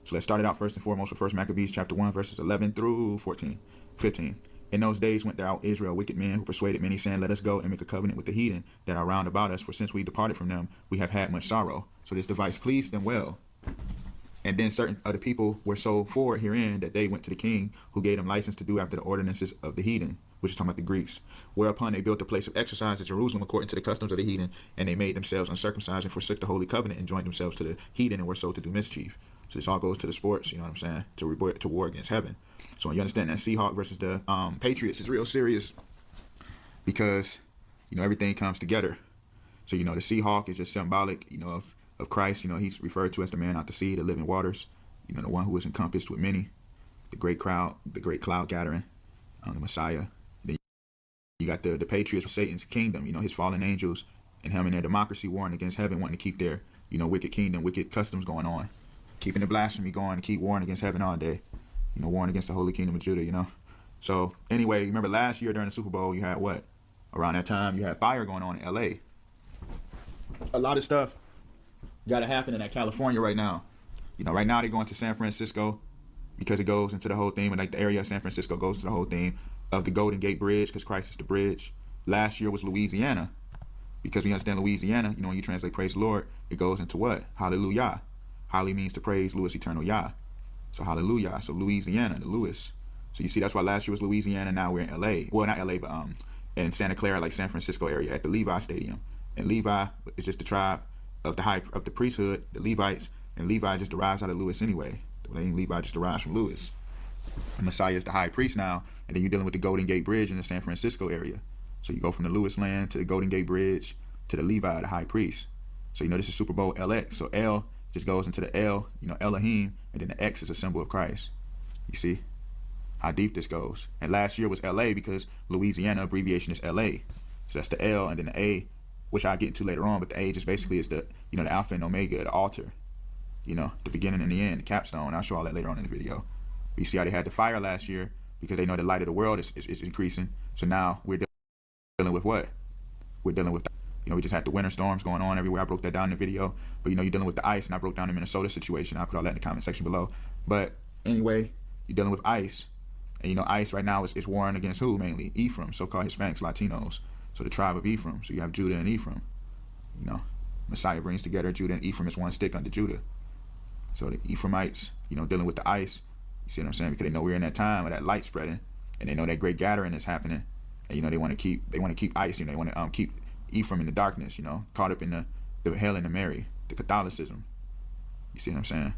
So let's start it out first and foremost with 1 Maccabees chapter 1, verses 11 through 15. In those days went there out Israel wicked men who persuaded many, saying, let us go and make a covenant with the heathen that are round about us, for since we departed from them, we have had much sorrow. So this device pleased them well. And then certain other people were so forward herein that they went to the king, who gave them license to do after the ordinances of the heathen, which is talking about the Greeks. Whereupon they built a place of exercise at Jerusalem according to the customs of the heathen, and they made themselves uncircumcised and forsook the holy covenant and joined themselves to the heathen and were sold to do mischief. So this all goes to the sports, you know what I'm saying, to war against heaven. So you understand that Seahawk versus the Patriots is real serious, because, you know, everything comes together. So, you know, the Seahawk is just symbolic, you know, of Christ. You know, he's referred to as the man out the sea, the living waters, you know, the one who is encompassed with many, the great cloud gathering, the Messiah. Then you got the Patriots, Satan's kingdom, you know, his fallen angels and him and their democracy warring against heaven, wanting to keep their, you know, wicked kingdom, wicked customs going on, keeping the blasphemy going, to keep warring against heaven all day, you know, warring against the holy kingdom of Judah, you know. So anyway, remember last year during the Super Bowl, you had what? Around that time, you had fire going on in LA. A lot of stuff got to happen in that California right now. You know, right now they're going to San Francisco because it goes into the whole theme, and like the area of San Francisco goes to the whole theme of the Golden Gate Bridge, because Christ is the bridge. Last year was Louisiana, because we understand Louisiana, you know, when you translate praise the Lord, it goes into what? Hallelujah. Holly means to praise, Louis, eternal Yah. So hallelujah. So Louisiana, the Louis. So you see, that's why last year was Louisiana. Now we're in LA. Well, not LA, but in Santa Clara, like San Francisco area, at the Levi Stadium. And Levi is just the tribe of the priesthood, the Levites, and Levi just derives out of Louis anyway. The name Levi just derives from Louis. The Messiah is the high priest now, and then you're dealing with the Golden Gate Bridge in the San Francisco area. So you go from the Louis land to the Golden Gate Bridge to the Levi, the high priest. So you know this is Super Bowl LX. So L just goes into the L, you know, Elohim, and then the X is a symbol of Christ. You see how deep this goes. And last year was LA because Louisiana abbreviation is LA. So that's the L, and then the A, which I'll get into later on, but the A just basically is the, you know, the Alpha and Omega, the altar, you know, the beginning and the end, the capstone. I'll show all that later on in the video. But you see how they had the fire last year because they know the light of the world is increasing. So now we're dealing with what? We're dealing with, you know, we just had the winter storms going on everywhere. I broke that down in the video. But, you know, you're dealing with the ice, and I broke down the Minnesota situation. I'll put all that in the comment section below. But anyway, you're dealing with ice. And, you know, ice right now is warring against who mainly? Ephraim, so-called Hispanics, Latinos. So the tribe of Ephraim. So you have Judah and Ephraim. You know, Messiah brings together Judah and Ephraim as one stick under Judah. So the Ephraimites, you know, dealing with the ice. You see what I'm saying? Because they know we're in that time of that light spreading, and they know that great gathering is happening. And you know they want to keep ice. You know, they want to keep Ephraim in the darkness. You know, caught up in the hell and the Mary, the Catholicism. You see what I'm saying?